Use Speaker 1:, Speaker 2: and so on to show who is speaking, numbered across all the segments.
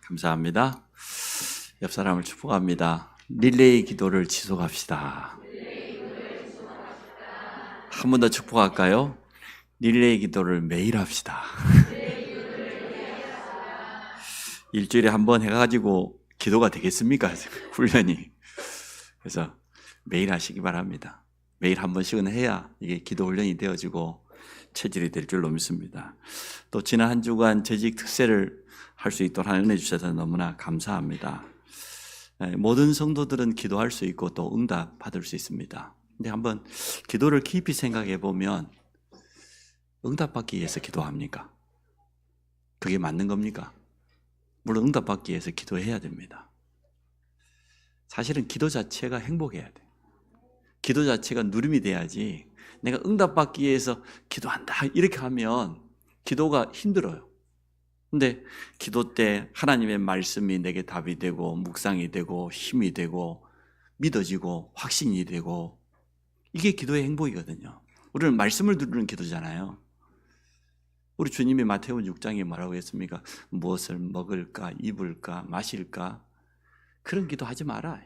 Speaker 1: 감사합니다. 옆 사람을 축복합니다. 릴레이 기도를 지속합시다. 한 번 더 축복할까요? 릴레이 기도를 매일 합시다. 일주일에 한 번 해가지고 기도가 되겠습니까? 훈련이. 그래서 매일 하시기 바랍니다. 매일 한 번씩은 해야 이게 기도 훈련이 되어지고 체질이 될 줄로 믿습니다. 또 지난 한 주간 재직 특세를 할 수 있도록 은혜 주셔서 너무나 감사합니다. 모든 성도들은 기도할 수 있고 또 응답 받을 수 있습니다. 근데 한번 기도를 깊이 생각해 보면 응답받기 위해서 기도합니까? 그게 맞는 겁니까? 물론 응답받기 위해서 기도해야 됩니다. 사실은 기도 자체가 행복해야 돼. 기도 자체가 누림이 돼야지 내가 응답받기 위해서 기도한다 이렇게 하면 기도가 힘들어요. 근데 기도 때 하나님의 말씀이 내게 답이 되고 묵상이 되고 힘이 되고 믿어지고 확신이 되고 이게 기도의 행복이거든요. 우리는 말씀을 들으는 기도잖아요. 우리 주님이 마태복음 6장에 뭐라고 했습니까? 무엇을 먹을까 입을까 마실까 그런 기도하지 마라.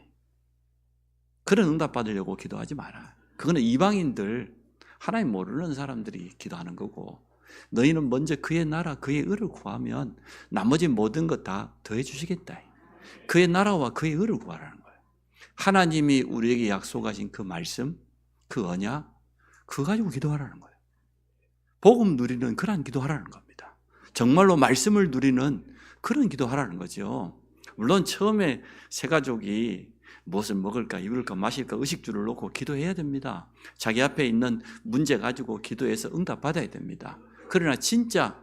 Speaker 1: 그런 응답 받으려고 기도하지 마라. 그거는 이방인들 하나님 모르는 사람들이 기도하는 거고 너희는 먼저 그의 나라 그의 의를 구하면 나머지 모든 것 다 더해 주시겠다. 그의 나라와 그의 의를 구하라는 거예요. 하나님이 우리에게 약속하신 그 말씀 그 언약 그거 가지고 기도하라는 거예요. 복음 누리는 그런 기도하라는 겁니다. 정말로 말씀을 누리는 그런 기도하라는 거죠. 물론 처음에 세 가족이 무엇을 먹을까 입을까 마실까 의식주를 놓고 기도해야 됩니다. 자기 앞에 있는 문제 가지고 기도해서 응답 받아야 됩니다. 그러나 진짜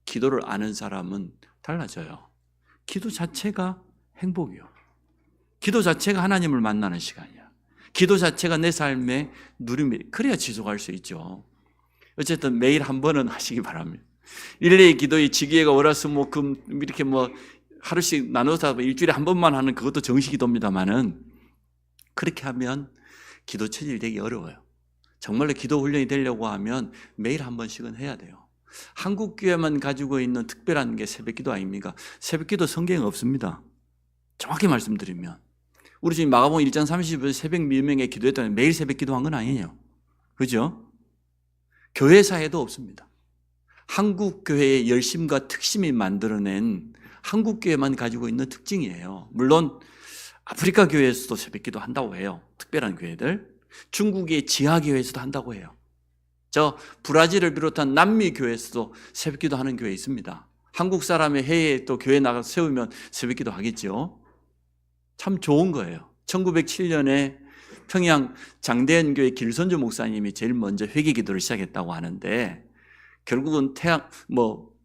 Speaker 1: 기도를 아는 사람은 달라져요. 기도 자체가 행복이요. 기도 자체가 하나님을 만나는 시간이야. 기도 자체가 내 삶의 누림이 그래야 지속할 수 있죠. 어쨌든 매일 한 번은 하시기 바랍니다. 릴레이 기도의 지기회가 월화수목금 이렇게 하루씩 나눠서 일주일에 한 번만 하는 그것도 정식 기도입니다만은 그렇게 하면 기도 체질이 되기 어려워요. 정말로 기도 훈련이 되려고 하면 매일 한 번씩은 해야 돼요. 한국 교회만 가지고 있는 특별한 게 새벽기도 아닙니까? 새벽기도 성경에 없습니다. 정확히 말씀드리면 우리 지금 마가복음 1장 30절 새벽 미명에 기도했다면 매일 새벽기도 한 건 아니에요. 그죠? 교회사에도 없습니다. 한국 교회의 열심과 특심이 만들어낸 한국 교회만 가지고 있는 특징이에요. 물론 아프리카 교회에서도 새벽기도 한다고 해요. 특별한 교회들. 중국의 지하교회에서도 한다고 해요. 저 브라질을 비롯한 남미 교회에서도 새벽기도 하는 교회 있습니다. 한국 사람의 해외에 또 교회 나가서 세우면 새벽기도 하겠죠. 참 좋은 거예요. 1907년에 평양 장대현 교회 길선조 목사님이 제일 먼저 회개기도를 시작했다고 하는데 결국은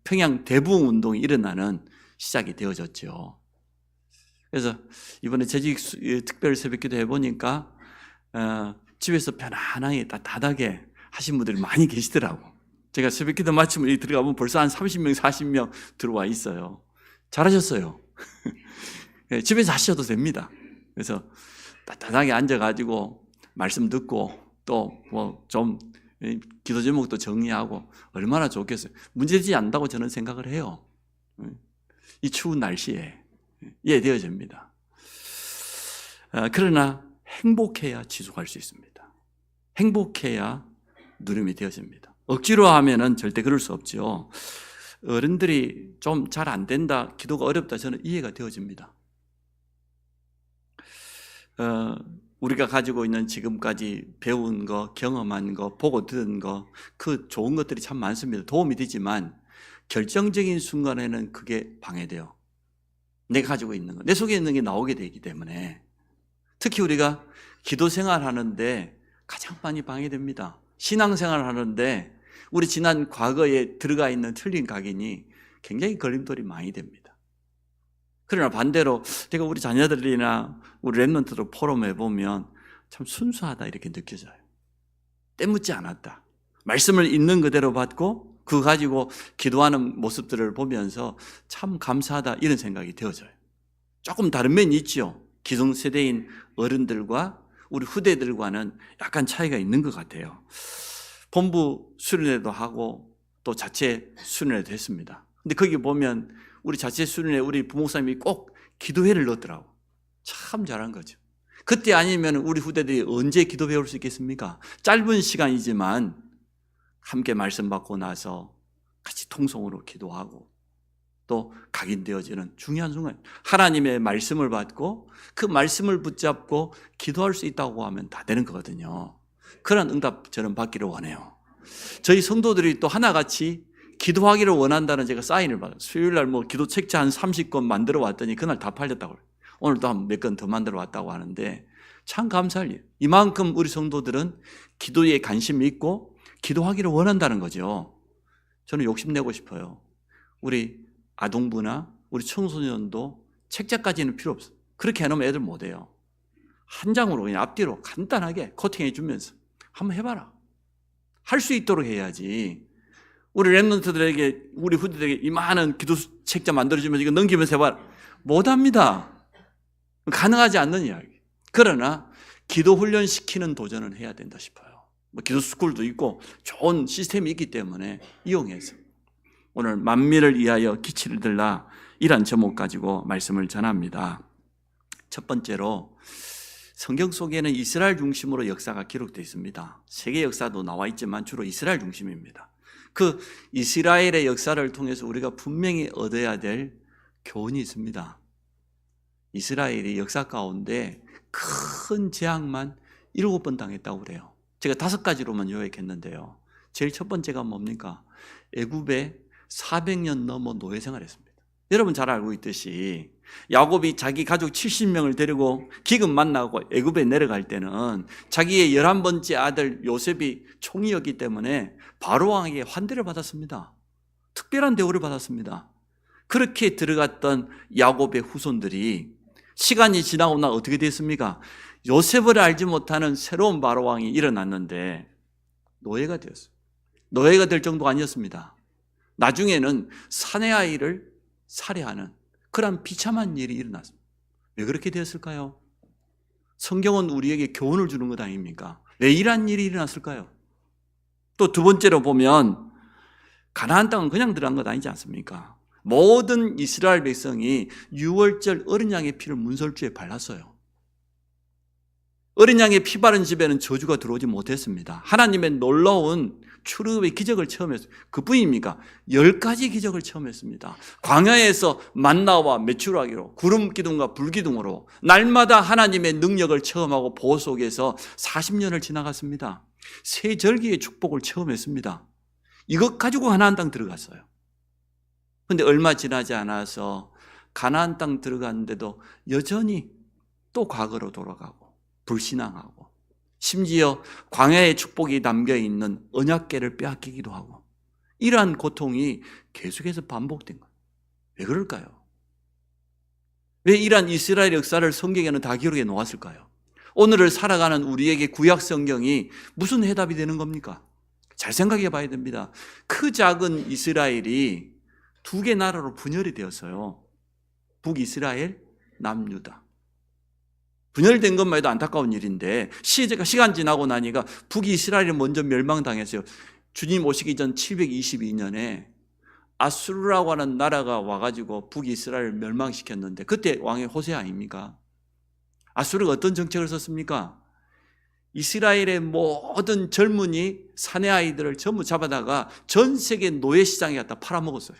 Speaker 1: 평양 대부흥 운동이 일어나는 시작이 되어졌죠. 그래서 이번에 재직 특별 새벽기도 해보니까 집에서 편안하게 따뜻하게 하신 분들이 많이 계시더라고. 제가 새벽기도 마치면 들어가보면 벌써 한 30명, 40명 들어와 있어요. 잘하셨어요. 집에서 하셔도 됩니다. 그래서 따뜻하게 앉아가지고 말씀 듣고 또 좀 기도 제목도 정리하고 얼마나 좋겠어요. 문제되지 않다고 저는 생각을 해요. 이 추운 날씨에 이해되어집니다. 그러나 행복해야 지속할 수 있습니다. 행복해야 누림이 되어집니다. 억지로 하면은 절대 그럴 수 없죠. 어른들이 좀 잘 안 된다, 기도가 어렵다 저는 이해가 되어집니다. 우리가 가지고 있는 지금까지 배운 거, 경험한 거, 보고 들은 거, 그 좋은 것들이 참 많습니다. 도움이 되지만 결정적인 순간에는 그게 방해돼요. 내가 가지고 있는 거, 내 속에 있는 게 나오게 되기 때문에 특히 우리가 기도 생활하는데 가장 많이 방해됩니다. 신앙생활을 하는데 우리 지난 과거에 들어가 있는 틀린 각인이 굉장히 걸림돌이 많이 됩니다. 그러나 반대로 제가 우리 자녀들이나 우리 랩런트들 포럼에 보면 참 순수하다 이렇게 느껴져요. 때묻지 않았다. 말씀을 있는 그대로 받고 그거 가지고 기도하는 모습들을 보면서 참 감사하다 이런 생각이 되어져요. 조금 다른 면이 있죠. 기성세대인 어른들과 우리 후대들과는 약간 차이가 있는 것 같아요. 본부 수련회도 하고 또 자체 수련회도 했습니다. 근데 거기 보면 우리 자체 수련회 우리 부목사님이 꼭 기도회를 넣었더라고. 참 잘한 거죠. 그때 아니면 우리 후대들이 언제 기도 배울 수 있겠습니까? 짧은 시간이지만 함께 말씀 받고 나서 같이 통성으로 기도하고 또 각인되어지는 중요한 순간, 하나님의 말씀을 받고 그 말씀을 붙잡고 기도할 수 있다고 하면 다 되는 거거든요. 그런 응답 저는 받기를 원해요. 저희 성도들이 또 하나같이 기도하기를 원한다는 제가 사인을 받아요. 수요일날 기도 책자 한 30권 만들어 왔더니 그날 다 팔렸다고 그래요. 오늘도 한 몇 건 더 만들어 왔다고 하는데 참 감사할 일. 이만큼 우리 성도들은 기도에 관심이 있고 기도하기를 원한다는 거죠. 저는 욕심내고 싶어요. 우리 아동부나 우리 청소년도 책자까지는 필요 없어요. 그렇게 해놓으면 애들 못해요. 한 장으로 그냥 앞뒤로 간단하게 코팅해 주면서 한번 해봐라. 할 수 있도록 해야지. 우리 랩런트들에게, 우리 후대들에게 이만한 기도 책자 만들어주면서 이거 넘기면서 해봐라. 못합니다. 가능하지 않는 이야기. 그러나 기도 훈련시키는 도전은 해야 된다 싶어요. 기도 스쿨도 있고 좋은 시스템이 있기 때문에 이용해서 오늘 만민을 위하여 기치를 들라, 이란 제목 가지고 말씀을 전합니다. 첫 번째로, 성경 속에는 이스라엘 중심으로 역사가 기록되어 있습니다. 세계 역사도 나와 있지만 주로 이스라엘 중심입니다. 그 이스라엘의 역사를 통해서 우리가 분명히 얻어야 될 교훈이 있습니다. 이스라엘이 역사 가운데 큰 재앙만 7번 당했다고 그래요. 제가 5가지로만 요약했는데요. 제일 첫 번째가 뭡니까? 애굽에 400년 넘어 노예 생활했습니다. 여러분 잘 알고 있듯이 야곱이 자기 가족 70명을 데리고 기근 만나고 애굽에 내려갈 때는 자기의 11번째 아들 요셉이 총리였기 때문에 바로 왕에게 환대를 받았습니다. 특별한 대우를 받았습니다. 그렇게 들어갔던 야곱의 후손들이 시간이 지나고 나 어떻게 됐습니까? 요셉을 알지 못하는 새로운 바로 왕이 일어났는데 노예가 되었어요. 노예가 될 정도가 아니었습니다. 나중에는 사내 아이를 살해하는 그런 비참한 일이 일어났습니다. 왜 그렇게 되었을까요? 성경은 우리에게 교훈을 주는 것 아닙니까? 왜 이러한 일이 일어났을까요? 또 두 번째로 보면 가나안 땅은 그냥 들어간 것 아니지 않습니까? 모든 이스라엘 백성이 유월절 어린 양의 피를 문설주에 발랐어요. 어린 양의 피 바른 집에는 저주가 들어오지 못했습니다. 하나님의 놀라운 출애굽의 기적을 체험했어요. 그뿐입니까? 10가지 기적을 체험했습니다. 광야에서 만나와 메추라기로, 구름 기둥과 불 기둥으로 날마다 하나님의 능력을 체험하고 보호 속에서 40년을 지나갔습니다. 세 절기의 축복을 체험했습니다. 이것 가지고 가나안 땅 들어갔어요. 그런데 얼마 지나지 않아서 가나안 땅 들어갔는데도 여전히 또 과거로 돌아가고 불신앙하고, 심지어 광야의 축복이 담겨있는 언약궤를 빼앗기기도 하고, 이러한 고통이 계속해서 반복된 거예요. 왜 그럴까요? 왜 이러한 이스라엘 역사를 성경에는 다 기록해 놓았을까요? 오늘을 살아가는 우리에게 구약 성경이 무슨 해답이 되는 겁니까? 잘 생각해 봐야 됩니다. 그 작은 이스라엘이 2개 나라로 분열이 되었어요. 북이스라엘, 남유다. 분열된 것만 해도 안타까운 일인데 시간 지나고 나니까 북이스라엘이 먼저 멸망당했어요. 주님 오시기 전 722년에 아수르라고 하는 나라가 와가지고 북이스라엘을 멸망시켰는데 그때 왕이 호세 아닙니까? 아수르가 어떤 정책을 썼습니까? 이스라엘의 모든 젊은이 사내 아이들을 전부 잡아다가 전 세계 노예 시장에 갖다 팔아먹었어요.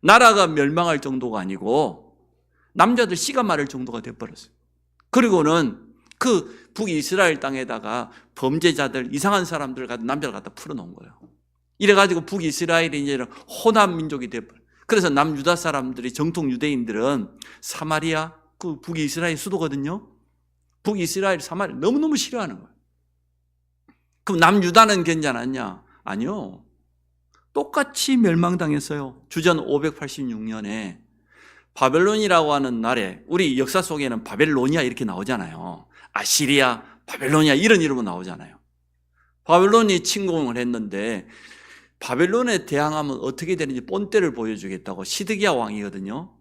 Speaker 1: 나라가 멸망할 정도가 아니고 남자들 씨가 마를 정도가 돼버렸어요. 그리고는 그 북이스라엘 땅에다가 범죄자들, 이상한 사람들 갖다 남자를 갖다 풀어놓은 거예요. 이래가지고 북이스라엘이 이제 혼합 민족이 돼버려요. 그래서 남유다 사람들이, 정통 유대인들은 사마리아, 그 북이스라엘 수도거든요. 북이스라엘 사마리아 너무너무 싫어하는 거예요. 그럼 남유다는 괜찮았냐? 아니요. 똑같이 멸망당했어요. 주전 586년에 바벨론이라고 하는 나라에, 우리 역사 속에는 바벨로니아 이렇게 나오잖아요. 아시리아, 바벨로니아 이런 이름으로 나오잖아요. 바벨론이 침공을 했는데 바벨론에 대항하면 어떻게 되는지 본때를 보여주겠다고 시드기야 왕이거든요.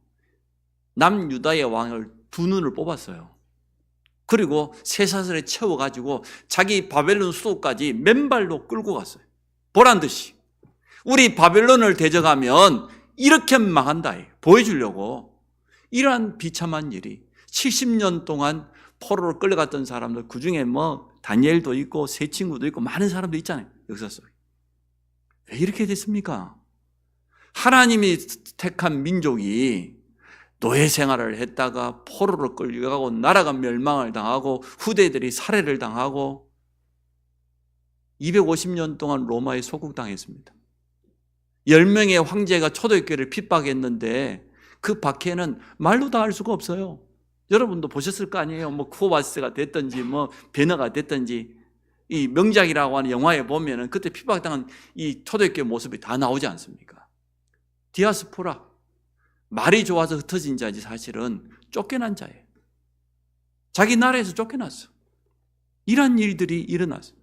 Speaker 1: 남유다의 왕을 2눈을 뽑았어요. 그리고 쇠사슬에 채워가지고 자기 바벨론 수도까지 맨발로 끌고 갔어요. 보란듯이. 우리 바벨론을 대적하면 이렇게 망한다 보여주려고 이러한 비참한 일이 70년 동안 포로로 끌려갔던 사람들, 그중에 뭐 다니엘도 있고 세 친구도 있고 많은 사람도 있잖아요. 역사 속에. 왜 이렇게 됐습니까? 하나님이 택한 민족이 노예 생활을 했다가 포로로 끌려가고 나라가 멸망을 당하고 후대들이 살해를 당하고 250년 동안 로마에 소국당했습니다. 10명의 황제가 초대교회를 핍박했는데 그 박해는 말로 다 할 수가 없어요. 여러분도 보셨을 거 아니에요. 뭐 쿠오바스가 됐든지 뭐 베너가 됐든지 이 명작이라고 하는 영화에 보면은 그때 핍박당한 이 초대교회 모습이 다 나오지 않습니까? 디아스포라, 말이 좋아서 흩어진 자지 사실은 쫓겨난 자예요. 자기 나라에서 쫓겨났어. 이런 일들이 일어났어.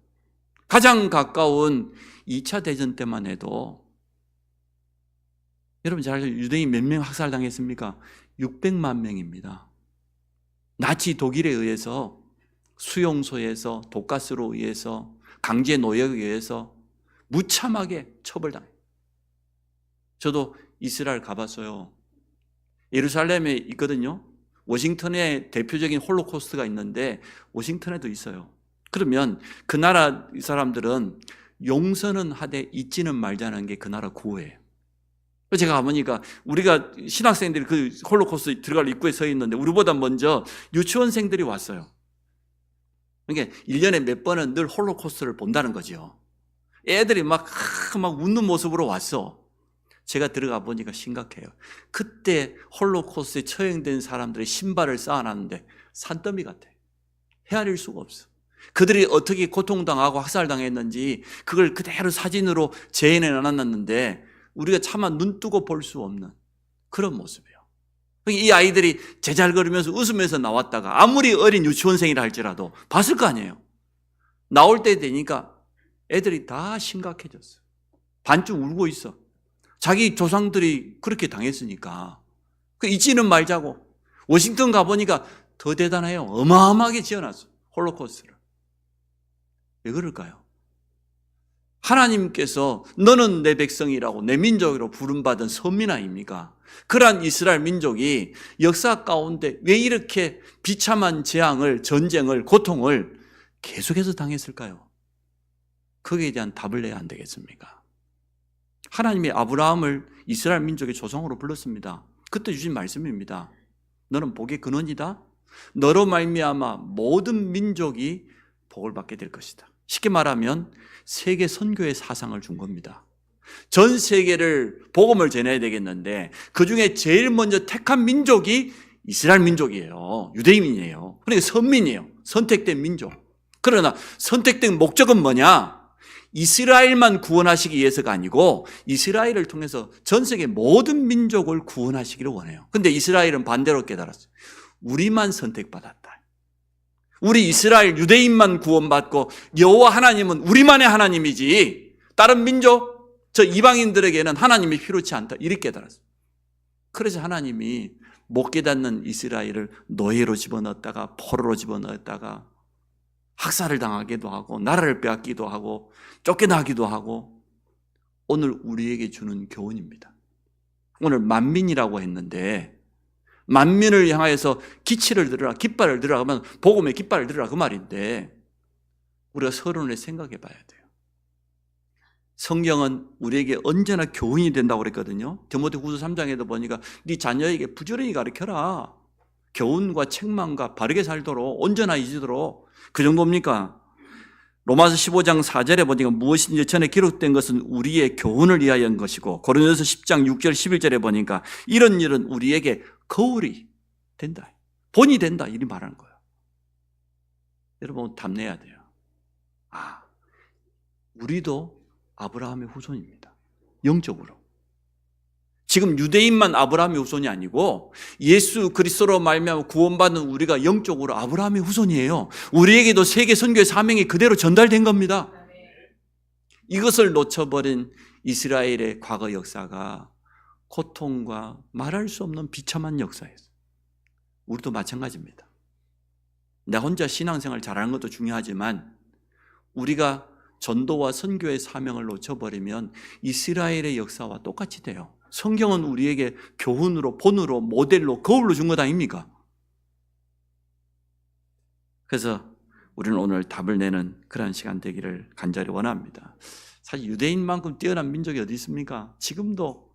Speaker 1: 가장 가까운 2차 대전 때만 해도 여러분 잘 아시죠? 유대인 몇 명 학살당했습니까? 600만 명입니다. 나치 독일에 의해서 수용소에서 독가스로 의해서 강제 노역에 의해서 무참하게 처벌당해요. 저도 이스라엘 가봤어요. 예루살렘에 있거든요. 워싱턴에 대표적인 홀로코스트가 있는데 워싱턴에도 있어요. 그러면 그 나라 사람들은 용서는 하되 잊지는 말자는 게 그 나라 구호예요. 제가 가보니까 우리가 신학생들이 그 홀로코스트 들어갈 입구에 서 있는데 우리보다 먼저 유치원생들이 왔어요. 그러니까 1년에 몇 번은 늘 홀로코스트를 본다는 거죠. 애들이 막 웃는 모습으로 왔어. 제가 들어가 보니까 심각해요. 그때 홀로코스트에 처형된 사람들의 신발을 쌓아놨는데 산더미 같아. 헤아릴 수가 없어. 그들이 어떻게 고통당하고 학살당했는지 그걸 그대로 사진으로 재현해 놨는데 우리가 차마 눈 뜨고 볼 수 없는 그런 모습이에요. 이 아이들이 제잘거리면서 웃으면서 나왔다가 아무리 어린 유치원생이라 할지라도 봤을 거 아니에요. 나올 때 되니까 애들이 다 심각해졌어. 반쯤 울고 있어. 자기 조상들이 그렇게 당했으니까. 잊지는 말자고. 워싱턴 가보니까 더 대단해요. 어마어마하게 지어놨어. 홀로코스트를. 왜 그럴까요? 하나님께서 너는 내 백성이라고 내 민족으로 부름받은 선민 아닙니까? 그러한 이스라엘 민족이 역사 가운데 왜 이렇게 비참한 재앙을, 전쟁을, 고통을 계속해서 당했을까요? 거기에 대한 답을 내야 안 되겠습니까? 하나님이 아브라함을 이스라엘 민족의 조상으로 불렀습니다. 그때 주신 말씀입니다. 너는 복의 근원이다. 너로 말미암아 모든 민족이 복을 받게 될 것이다. 쉽게 말하면 세계 선교의 사상을 준 겁니다. 전 세계를 복음을 전해야 되겠는데 그중에 제일 먼저 택한 민족이 이스라엘 민족이에요. 유대인이에요. 그러니까 선민이에요. 선택된 민족. 그러나 선택된 목적은 뭐냐? 이스라엘만 구원하시기 위해서가 아니고 이스라엘을 통해서 전 세계 모든 민족을 구원하시기를 원해요. 근데 이스라엘은 반대로 깨달았어요. 우리만 선택받았다. 우리 이스라엘 유대인만 구원받고 여호와 하나님은 우리만의 하나님이지 다른 민족, 저 이방인들에게는 하나님이 필요치 않다. 이렇게 깨달았어요. 그래서 하나님이 못 깨닫는 이스라엘을 노예로 집어넣었다가 포로로 집어넣었다가 학살을 당하기도 하고 나라를 빼앗기도 하고 쫓겨나기도 하고 오늘 우리에게 주는 교훈입니다. 오늘 만민이라고 했는데 만민을 향하여서 기치를 들으라, 깃발을 들으라 하면 복음의 깃발을 들으라 그 말인데 우리가 서론을 생각해 봐야 돼요. 성경은 우리에게 언제나 교훈이 된다고 그랬거든요. 디모데후서 3장에도 보니까 네 자녀에게 부지런히 가르쳐라. 교훈과 책망과 바르게 살도록 온전하 이지도록 그 정도입니까? 로마서 15장 4절에 보니까 무엇인지 전에 기록된 것은 우리의 교훈을 위하여인 것이고 고린도서 10장 6절 11절에 보니까 이런 일은 우리에게 거울이 된다. 본이 된다. 이리 말하는 거예요. 여러분 답내야 돼요. 우리도 아브라함의 후손입니다. 영적으로. 지금 유대인만 아브라함의 후손이 아니고 예수 그리스도로 말미암아 구원받는 우리가 영적으로 아브라함의 후손이에요. 우리에게도 세계 선교의 사명이 그대로 전달된 겁니다. 이것을 놓쳐버린 이스라엘의 과거 역사가 고통과 말할 수 없는 비참한 역사였어요. 우리도 마찬가지입니다. 나 혼자 신앙생활 잘하는 것도 중요하지만 우리가 전도와 선교의 사명을 놓쳐버리면 이스라엘의 역사와 똑같이 돼요. 성경은 우리에게 교훈으로, 본으로, 모델로, 거울로 준 것 아닙니까? 그래서 우리는 오늘 답을 내는 그런 시간 되기를 간절히 원합니다. 사실 유대인만큼 뛰어난 민족이 어디 있습니까? 지금도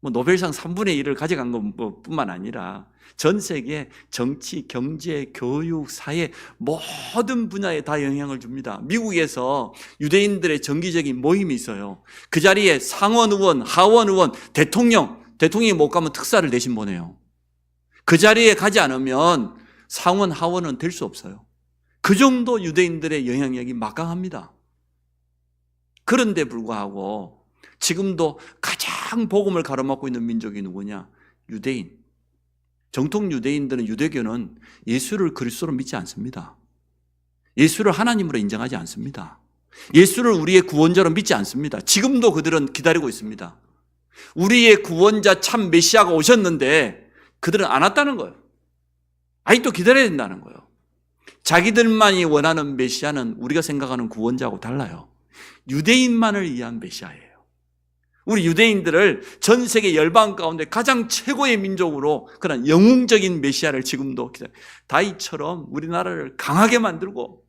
Speaker 1: 노벨상 3분의 1을 가져간 것뿐만 아니라 전 세계 정치, 경제, 교육, 사회 모든 분야에 다 영향을 줍니다. 미국에서 유대인들의 정기적인 모임이 있어요. 그 자리에 상원 의원, 하원 의원, 대통령이 못 가면 특사를 대신 보내요. 그 자리에 가지 않으면 상원, 하원은 될 수 없어요. 그 정도 유대인들의 영향력이 막강합니다. 그런데 불구하고 지금도 가장 복음을 가로막고 있는 민족이 누구냐? 유대인. 정통 유대인들은, 유대교는 예수를 그리스도로 믿지 않습니다. 예수를 하나님으로 인정하지 않습니다. 예수를 우리의 구원자로 믿지 않습니다. 지금도 그들은 기다리고 있습니다. 우리의 구원자 참 메시아가 오셨는데 그들은 안 왔다는 거예요. 아직도 기다려야 된다는 거예요. 자기들만이 원하는 메시아는 우리가 생각하는 구원자하고 달라요. 유대인만을 위한 메시아예요. 우리 유대인들을 전 세계 열방 가운데 가장 최고의 민족으로 그런 영웅적인 메시아를 지금도 기다려요. 다윗처럼 우리나라를 강하게 만들고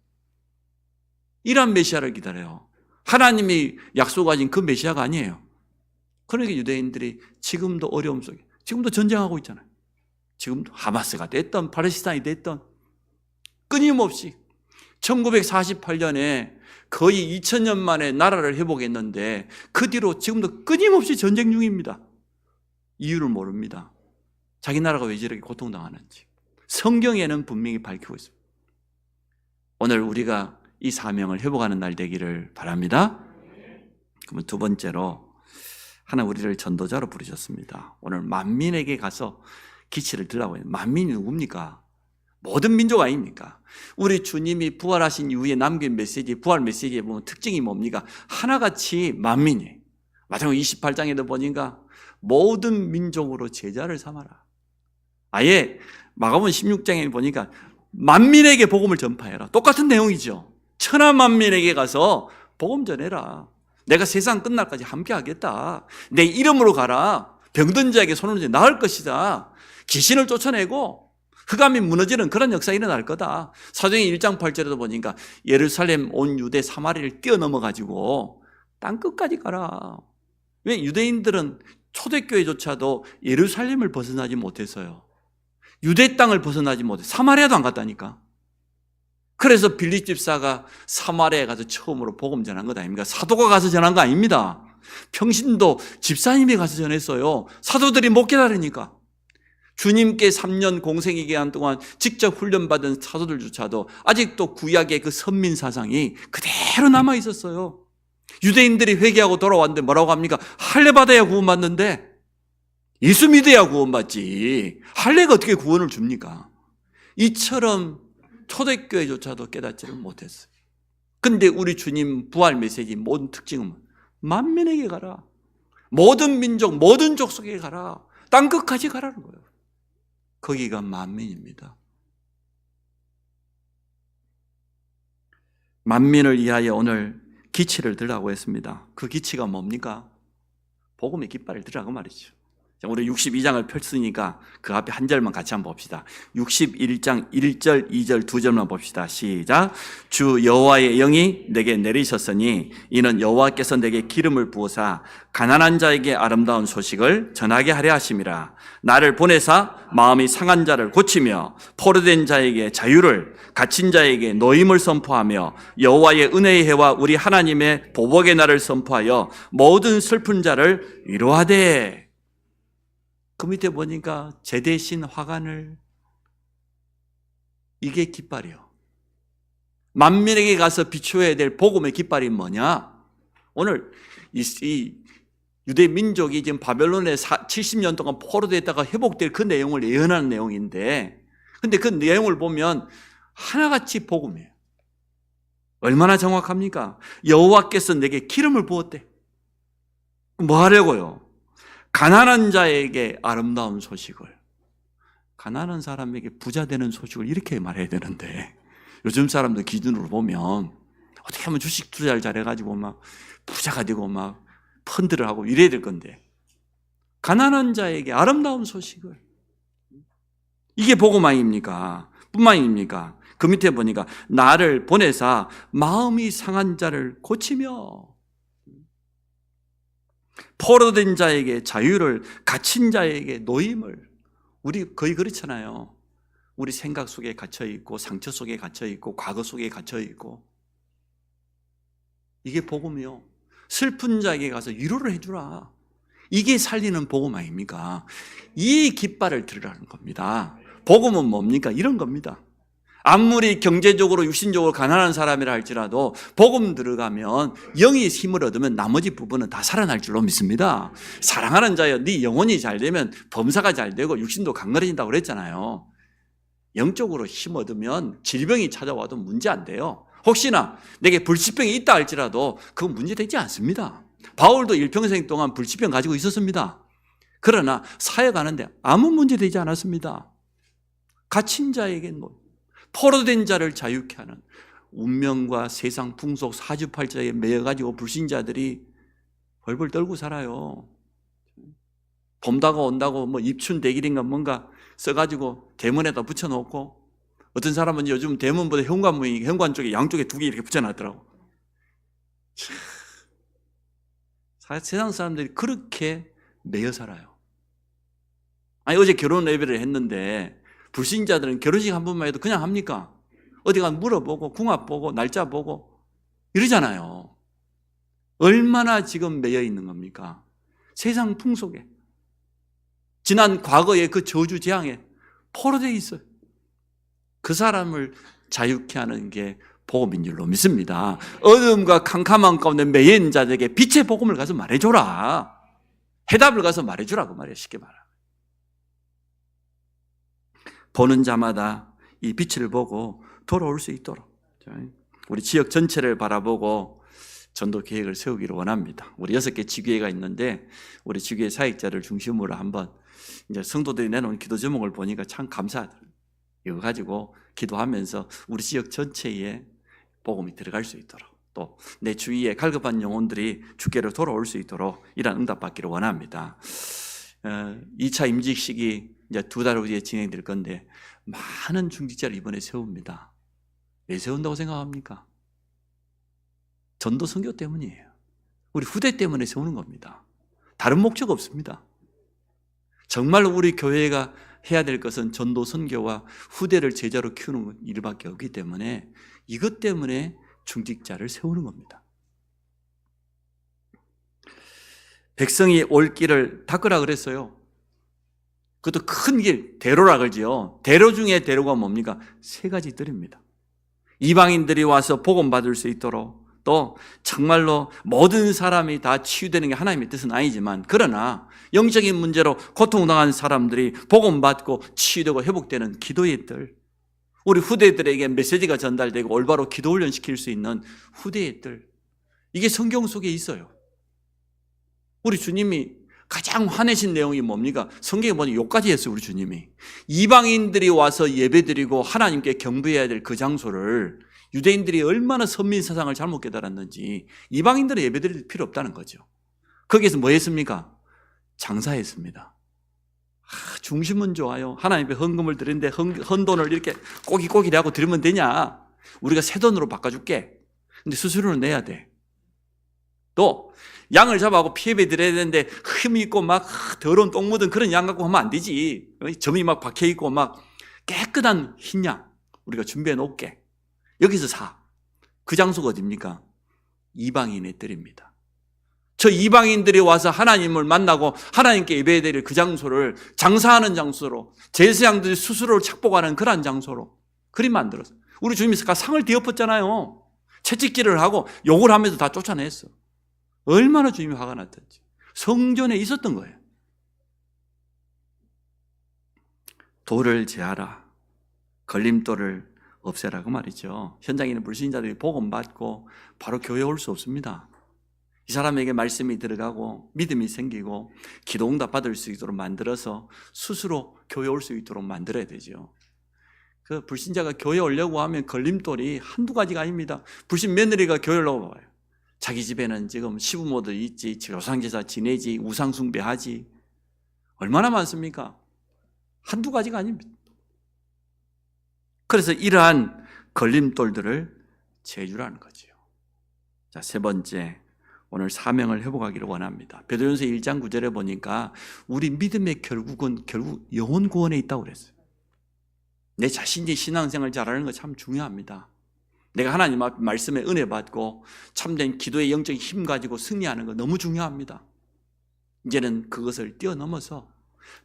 Speaker 1: 이런 메시아를 기다려요. 하나님이 약속하신 그 메시아가 아니에요. 그러니까 유대인들이 지금도 어려움 속에, 지금도 전쟁하고 있잖아요. 지금도 하마스가 됐던 팔레스타인이 됐던 끊임없이 1948년에 거의 2000년 만에 나라를 회복했는데 그 뒤로 지금도 끊임없이 전쟁 중입니다. 이유를 모릅니다. 자기 나라가 왜 저렇게 고통당하는지. 성경에는 분명히 밝히고 있습니다. 오늘 우리가 이 사명을 회복하는 날 되기를 바랍니다. 그러면 두 번째로, 하나님 우리를 전도자로 부르셨습니다. 오늘 만민에게 가서 기치를 들라고 해요. 만민이 누굽니까? 모든 민족 아닙니까? 우리 주님이 부활하신 이후에 남긴 메시지, 부활 메시지에 보면 특징이 뭡니까? 하나같이 만민이에요. 마태복음 28장에도 보니까 모든 민족으로 제자를 삼아라. 아예 마가복음 16장에 보니까 만민에게 복음을 전파해라. 똑같은 내용이죠. 천하 만민에게 가서 복음 전해라. 내가 세상 끝날까지 함께 하겠다. 내 이름으로 가라. 병든 자에게 손을 얹어 나을 것이다. 귀신을 쫓아내고 흑암이 무너지는 그런 역사가 일어날 거다. 사도행전 1장 8절에도 보니까 예루살렘, 온 유대, 사마리아를 뛰어넘어가지고 땅끝까지 가라. 왜? 유대인들은 초대교회조차도 예루살렘을 벗어나지 못했어요. 유대 땅을 벗어나지 못해. 사마리아도 안 갔다니까. 그래서 빌립 집사가 사마리아에 가서 처음으로 복음 전한 것 아닙니까? 사도가 가서 전한 거 아닙니다. 평신도 집사님이 가서 전했어요. 사도들이 못 기다리니까. 주님께 3년 공생의 기간 동안 직접 훈련받은 사도들조차도 아직도 구약의 그 선민 사상이 그대로 남아 있었어요. 유대인들이 회개하고 돌아왔는데 뭐라고 합니까? 할례 받아야 구원받는데 예수 믿어야 구원받지. 할례가 어떻게 구원을 줍니까? 이처럼 초대교회조차도 깨닫지를 못했어요. 근데 우리 주님 부활 메시지 모든 특징은 만민에게 가라. 모든 민족, 모든 족속에게 가라. 땅끝까지 가라는 거예요. 거기가 만민입니다. 만민을 위하여 오늘 기치를 들라고 했습니다. 그 기치가 뭡니까? 복음의 깃발을 들라고 말이죠. 자, 우리 62장을 펼치니까 그 앞에 한 절만 같이 한번 봅시다. 61장 1절, 2절 두 절만 봅시다. 시작. 주 여호와의 영이 내게 내리셨으니 이는 여호와께서 내게 기름을 부으사 가난한 자에게 아름다운 소식을 전하게 하려 하심이라. 나를 보내사 마음이 상한 자를 고치며 포로된 자에게 자유를, 갇힌 자에게 노임을 선포하며 여호와의 은혜의 해와 우리 하나님의 보복의 날을 선포하여 모든 슬픈 자를 위로하되. 그 밑에 보니까 제 대신 화관을, 이게 깃발이요. 만민에게 가서 비춰야 될 복음의 깃발이 뭐냐? 오늘 이 유대 민족이 지금 바벨론에 70년 동안 포로되었다가 회복될 그 내용을 예언하는 내용인데, 근데 그 내용을 보면 하나같이 복음이에요. 얼마나 정확합니까? 여호와께서 내게 기름을 부었대. 뭐 하려고요? 가난한 자에게 아름다운 소식을, 가난한 사람에게 부자 되는 소식을 이렇게 말해야 되는데 요즘 사람들 기준으로 보면 어떻게 하면 주식 투자를 잘해가지고 막 부자가 되고 막 펀드를 하고 이래야 될 건데, 가난한 자에게 아름다운 소식을, 이게 복음 아닙니까? 뿐만 아닙니까? 그 밑에 보니까 나를 보내사 마음이 상한 자를 고치며 포로된 자에게 자유를, 갇힌 자에게 노임을. 우리 거의 그렇잖아요. 우리 생각 속에 갇혀 있고 상처 속에 갇혀 있고 과거 속에 갇혀 있고. 이게 복음이요. 슬픈 자에게 가서 위로를 해주라. 이게 살리는 복음 아닙니까? 이 깃발을 들으라는 겁니다. 복음은 뭡니까? 이런 겁니다. 아무리 경제적으로 육신적으로 가난한 사람이라 할지라도 복음 들어가면 영이 힘을 얻으면 나머지 부분은 다 살아날 줄로 믿습니다. 사랑하는 자여, 네 영혼이 잘 되면 범사가 잘 되고 육신도 강건해진다고 그랬잖아요. 영적으로 힘 얻으면 질병이 찾아와도 문제 안 돼요. 혹시나 내게 불치병이 있다 할지라도 그건 문제되지 않습니다. 바울도 일평생 동안 불치병 가지고 있었습니다. 그러나 사역하는데 아무 문제되지 않았습니다. 갇힌 자에게 포로된 자를 자유케 하는, 운명과 세상 풍속 사주팔자에 매여가지고 불신자들이 벌벌 떨고 살아요. 봄다가 온다고 뭐 입춘대길인가 뭔가 써가지고 대문에다 붙여놓고, 어떤 사람은 요즘 대문보다 현관문이 현관 쪽에 양쪽에 두 개 이렇게 붙여놨더라고. 세상 사람들이 그렇게 매여 살아요. 아니, 어제 결혼 예배를 했는데 불신자들은 결혼식 한 번만 해도 그냥 합니까? 어디 가서 물어보고 궁합 보고 날짜 보고 이러잖아요. 얼마나 지금 매여 있는 겁니까? 세상 풍속에, 지난 과거의 그 저주 재앙에 포로되어 있어요. 그 사람을 자유케 하는 게 복음인 줄로 믿습니다. 어둠과 캄캄한 가운데 매여 있는 자들에게 빛의 복음을 가서 말해줘라. 해답을 가서 말해주라고 말이에요. 쉽게 말하면. 보는 자마다 이 빛을 보고 돌아올 수 있도록 우리 지역 전체를 바라보고 전도 계획을 세우기를 원합니다. 우리 6개 지교회가 있는데 우리 지교회 사역자를 중심으로 한번 이제 성도들이 내놓은 기도 제목을 보니까 참 감사하더라고요. 이거 가지고 기도하면서 우리 지역 전체에 복음이 들어갈 수 있도록, 또 내 주위에 갈급한 영혼들이 주께로 돌아올 수 있도록 이런 응답 받기를 원합니다. 2차 임직식이 이제 2달 후에 진행될 건데 많은 중직자를 이번에 세웁니다. 왜 세운다고 생각합니까? 전도 선교 때문이에요. 우리 후대 때문에 세우는 겁니다. 다른 목적 없습니다. 정말 우리 교회가 해야 될 것은 전도 선교와 후대를 제자로 키우는 일밖에 없기 때문에 이것 때문에 중직자를 세우는 겁니다. 백성이 올 길을 닦으라 그랬어요. 그것도 큰 길, 대로라 그러지요. 대로 중에 대로가 뭡니까? 3가지 뜰입니다. 이방인들이 와서 복음 받을 수 있도록, 또 정말로 모든 사람이 다 치유되는 게 하나님의 뜻은 아니지만, 그러나 영적인 문제로 고통당한 사람들이 복음 받고 치유되고 회복되는 기도의 뜰, 우리 후대들에게 메시지가 전달되고 올바로 기도 훈련시킬 수 있는 후대의 뜰, 이게 성경 속에 있어요. 우리 주님이 가장 화내신 내용이 뭡니까? 성경에 보니 욕까지 했어요. 우리 주님이 이방인들이 와서 예배드리고 하나님께 경배해야 될 그 장소를 유대인들이 얼마나 선민 사상을 잘못 깨달았는지 이방인들은 예배드릴 필요 없다는 거죠. 거기에서 뭐 했습니까? 장사했습니다. 중심은 좋아요. 하나님께 헌금을 드리는데 헌돈을 이렇게 꼬깃꼬깃하고 드리면 되냐? 우리가 새 돈으로 바꿔줄게. 근데 수수료는 내야 돼. 또 양을 잡아갖고 피해배 드려야 되는데 흠이 있고 막 더러운 똥 묻은 그런 양 갖고 하면 안 되지. 점이 막 박혀있고 막 깨끗한 흰 양 우리가 준비해 놓을게. 여기서 사. 그 장소가 어딥니까? 이방인의 뜰입니다. 저 이방인들이 와서 하나님을 만나고 하나님께 예배드릴 그 장소를 장사하는 장소로, 제사장들이 스스로를 착복하는 그런 장소로 그림 만들었어요. 우리 주님이 상을 뒤엎었잖아요. 채찍질을 하고 욕을 하면서 다 쫓아냈어. 얼마나 주님이 화가 났던지. 성전에 있었던 거예요. 돌을 제하라. 걸림돌을 없애라고 말이죠. 현장에 있는 불신자들이 복음 받고 바로 교회 올 수 없습니다. 이 사람에게 말씀이 들어가고 믿음이 생기고 기도 응답 받을 수 있도록 만들어서 스스로 교회 올 수 있도록 만들어야 되죠. 그 불신자가 교회 오려고 하면 걸림돌이 한두 가지가 아닙니다. 불신 며느리가 교회 오려고 와요. 자기 집에는 지금 시부모들 있지, 조상제사 지내지, 우상숭배하지. 얼마나 많습니까? 한두 가지가 아닙니다. 그래서 이러한 걸림돌들을 제주라는 거죠. 자, 세 번째, 오늘 사명을 회복하기를 원합니다. 베드로전서 1장 9절에 보니까 우리 믿음의 결국은 결국 영혼 구원에 있다고 그랬어요. 내 자신이 신앙생활 잘하는 거 참 중요합니다. 내가 하나님 앞 말씀에 은혜 받고 참된 기도의 영적인 힘 가지고 승리하는 거 너무 중요합니다. 이제는 그것을 뛰어넘어서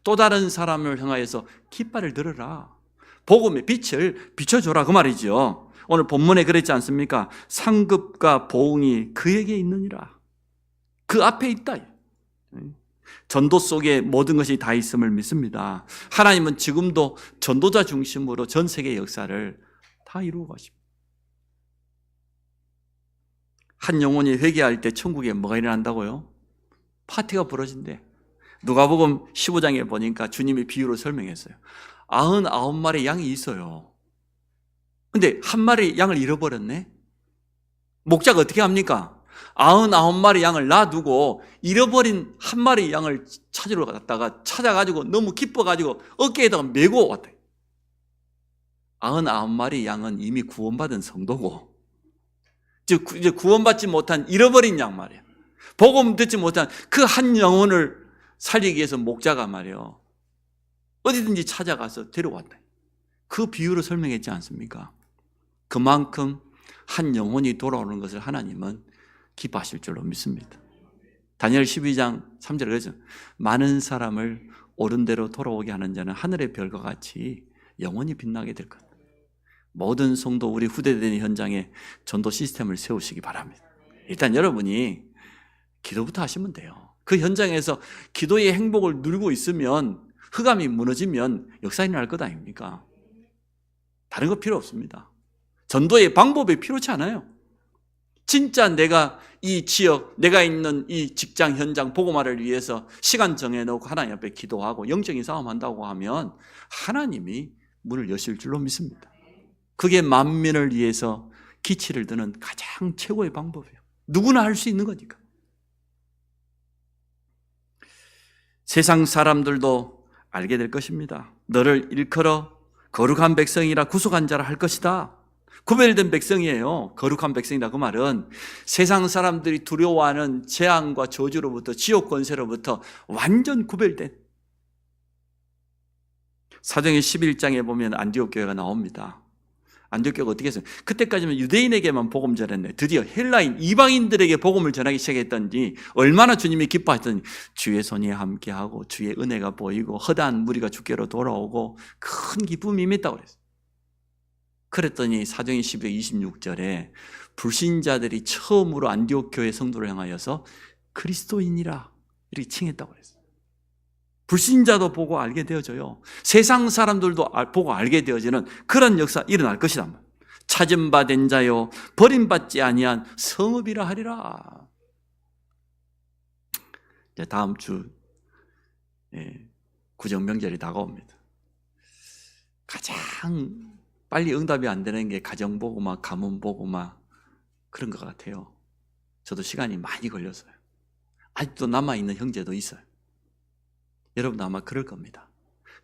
Speaker 1: 또 다른 사람을 향하여서 깃발을 들어라. 복음의 빛을 비춰줘라 그 말이죠. 오늘 본문에 그랬지 않습니까? 상급과 보응이 그에게 있느니라. 그 앞에 있다. 전도 속에 모든 것이 다 있음을 믿습니다. 하나님은 지금도 전도자 중심으로 전 세계 역사를 다 이루고 가십니다. 한 영혼이 회개할 때 천국에 뭐가 일어난다고요? 파티가 벌어진대. 누가복음 15장에 보니까 주님이 비유로 설명했어요. 99마리 양이 있어요. 근데 한 마리 양을 잃어버렸네. 목자가 어떻게 합니까? 99마리 양을 놔두고 잃어버린 한 마리 양을 찾으러 갔다가 찾아가지고 너무 기뻐가지고 어깨에다가 메고 왔다. 99마리 양은 이미 구원받은 성도고, 즉 이제 구원받지 못한 잃어버린 양 말이야. 복음 듣지 못한 그 한 영혼을 살리기 위해서 목자가 말이요, 어디든지 찾아가서 데려왔다. 그 비유로 설명했지 않습니까? 그만큼 한 영혼이 돌아오는 것을 하나님은 기뻐하실 줄로 믿습니다. 다니엘 12장 3절에 그러죠. 많은 사람을 옳은 대로 돌아오게 하는 자는 하늘의 별과 같이 영원히 빛나게 될 것. 모든 성도 우리 후대되는 현장에 전도 시스템을 세우시기 바랍니다. 일단 여러분이 기도부터 하시면 돼요. 그 현장에서 기도의 행복을 누리고 있으면, 흑암이 무너지면 역사 일어날 것 아닙니까? 다른 거 필요 없습니다. 전도의 방법이 필요치 않아요. 진짜 내가 이 지역, 내가 있는 이 직장 현장 복음화를 위해서 시간 정해놓고 하나님 앞에 기도하고 영적인 싸움한다고 하면 하나님이 문을 여실 줄로 믿습니다. 그게 만민을 위해서 기치를 드는 가장 최고의 방법이에요. 누구나 할 수 있는 거니까. 세상 사람들도 알게 될 것입니다. 너를 일컬어 거룩한 백성이라 구속한 자라 할 것이다. 구별된 백성이에요. 거룩한 백성이다. 그 말은 세상 사람들이 두려워하는 재앙과 저주로부터, 지옥 권세로부터 완전 구별된. 사도행전 11장에 보면 안디옥 교회가 나옵니다. 안디옥 교회가 어떻게 했어요? 그때까지는 유대인에게만 복음 전했네. 드디어 헬라인, 이방인들에게 복음을 전하기 시작했던지 얼마나 주님이 기뻐하셨던지, 주의 손이 함께하고 주의 은혜가 보이고 허다한 무리가 주께로 돌아오고 큰 기쁨이 임했다고 그랬어요. 그랬더니 사도행전 12장 26절에 불신자들이 처음으로 안디옥 교회 성도를 향하여서 그리스도인이라 이렇게 칭했다고 그랬어요. 불신자도 보고 알게 되어져요. 세상 사람들도 보고 알게 되어지는 그런 역사 일어날 것이다. 찾은 바 된 자요 버림받지 아니한 성읍이라 하리라. 이제 다음 주 구정명절이 다가옵니다. 가장 빨리 응답이 안 되는 게 가정보고마, 가문보고마 그런 것 같아요. 저도 시간이 많이 걸렸어요. 아직도 남아있는 형제도 있어요. 여러분도 아마 그럴 겁니다.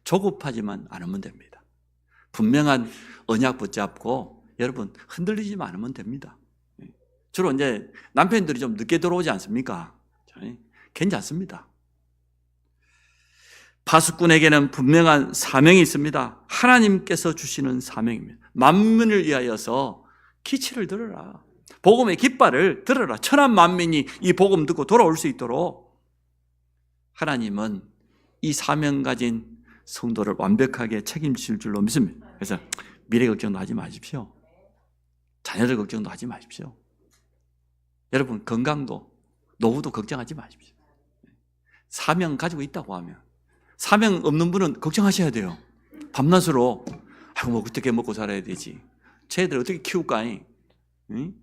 Speaker 1: 조급하지만 않으면 됩니다. 분명한 언약 붙잡고 여러분 흔들리지만 않으면 됩니다. 주로 이제 남편들이 좀 늦게 들어오지 않습니까? 괜찮습니다. 파수꾼에게는 분명한 사명이 있습니다. 하나님께서 주시는 사명입니다. 만민을 위하여서 기치를 들어라. 복음의 깃발을 들어라. 천한 만민이 이 복음 듣고 돌아올 수 있도록 하나님은 이 사명 가진 성도를 완벽하게 책임질 줄로 믿습니다. 그래서 미래 걱정도 하지 마십시오. 자녀들 걱정도 하지 마십시오. 여러분 건강도, 노후도 걱정하지 마십시오. 사명 가지고 있다고 하면, 사명 없는 분은 걱정하셔야 돼요. 밤낮으로 아이고 뭐 어떻게 먹고 살아야 되지? 쟤들 어떻게 키울까? 응?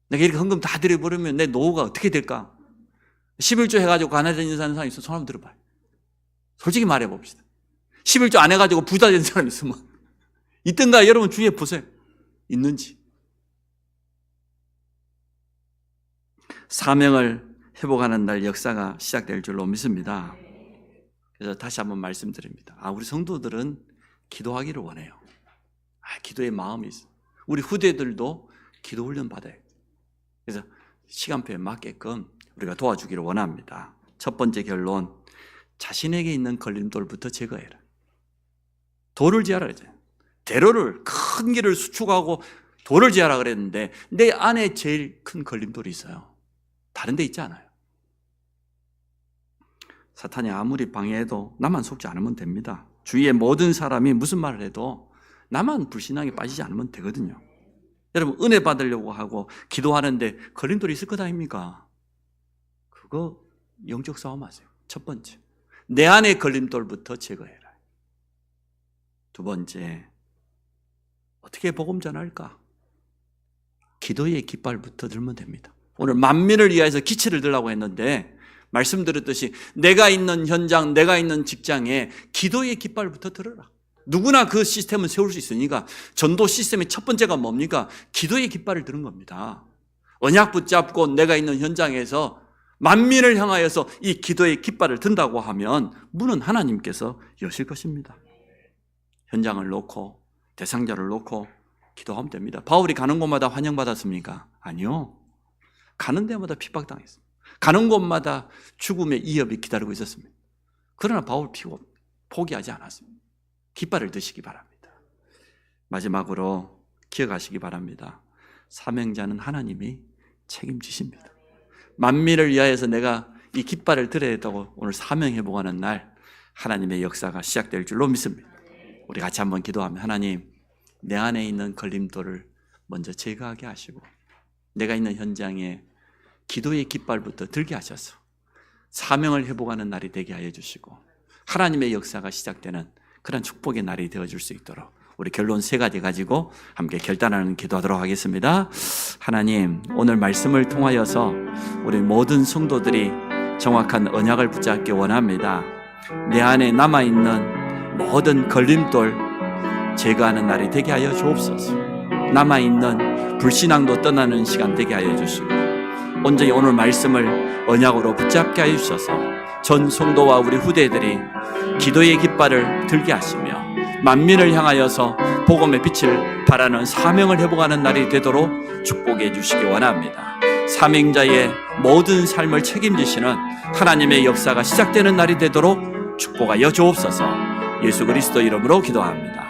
Speaker 1: 내가 이렇게 헌금 다 드려버리면 내 노후가 어떻게 될까? 11조 해가지고 가난해진 사는 사람이 있으면 손 한번 들어봐요. 솔직히 말해봅시다. 11조 안 해가지고 부자 된 사람 있으면 있던가 여러분 주위에 보세요. 있는지. 사명을 회복하는 날 역사가 시작될 줄로 믿습니다. 그래서 다시 한번 말씀드립니다. 우리 성도들은 기도하기를 원해요. 기도의 마음이 있어요. 우리 후대들도 기도 훈련 받아요. 그래서 시간표에 맞게끔 우리가 도와주기를 원합니다. 첫 번째 결론, 자신에게 있는 걸림돌부터 제거해라. 돌을 지하라 그랬잖아요. 대로를, 큰 길을 수축하고 돌을 지하라 그랬는데 내 안에 제일 큰 걸림돌이 있어요. 다른 데 있지 않아요. 사탄이 아무리 방해해도 나만 속지 않으면 됩니다. 주위의 모든 사람이 무슨 말을 해도 나만 불신앙에 빠지지 않으면 되거든요. 여러분, 은혜 받으려고 하고 기도하는데 걸림돌이 있을 것 아닙니까? 그거 영적 싸움 하세요. 첫 번째, 내 안의 걸림돌부터 제거해라. 두 번째, 어떻게 복음 전할까? 기도의 깃발부터 들면 됩니다. 오늘 만민을 위해서 기치를 들라고 했는데 말씀드렸듯이 내가 있는 현장, 내가 있는 직장에 기도의 깃발부터 들어라. 누구나 그 시스템은 세울 수 있으니까 전도 시스템의 첫 번째가 뭡니까? 기도의 깃발을 드는 겁니다. 언약 붙잡고 내가 있는 현장에서 만민을 향하여서 이 기도의 깃발을 든다고 하면 문은 하나님께서 여실 것입니다. 현장을 놓고 대상자를 놓고 기도하면 됩니다. 바울이 가는 곳마다 환영받았습니까? 아니요. 가는 데마다 핍박당했습니다. 가는 곳마다 죽음의 이협이 기다리고 있었습니다. 그러나 바울 포기하지 않았습니다. 깃발을 드시기 바랍니다. 마지막으로 기억하시기 바랍니다. 사명자는 하나님이 책임지십니다. 만민을 위하여서 내가 이 깃발을 들어야 했다고 오늘 사명회복하는 날 하나님의 역사가 시작될 줄로 믿습니다. 우리 같이 한번 기도하면, 하나님, 내 안에 있는 걸림돌을 먼저 제거하게 하시고 내가 있는 현장에 기도의 깃발부터 들게 하셔서 사명을 회복하는 날이 되게 하여 주시고 하나님의 역사가 시작되는 그런 축복의 날이 되어줄 수 있도록 우리 결론 3가지 가지고 함께 결단하는 기도하도록 하겠습니다. 하나님, 오늘 말씀을 통하여서 우리 모든 성도들이 정확한 언약을 붙잡기 원합니다. 내 안에 남아있는 모든 걸림돌 제거하는 날이 되게 하여 주옵소서. 남아있는 불신앙도 떠나는 시간 되게 하여 주시고 온전히 오늘 말씀을 언약으로 붙잡게 하여 주셔서 전 성도와 우리 후대들이 기도의 깃발을 들게 하시며 만민을 향하여서 복음의 빛을 발하는 사명을 회복하는 날이 되도록 축복해 주시기 원합니다. 사명자의 모든 삶을 책임지시는 하나님의 역사가 시작되는 날이 되도록 축복하여 주옵소서. 예수 그리스도 이름으로 기도합니다.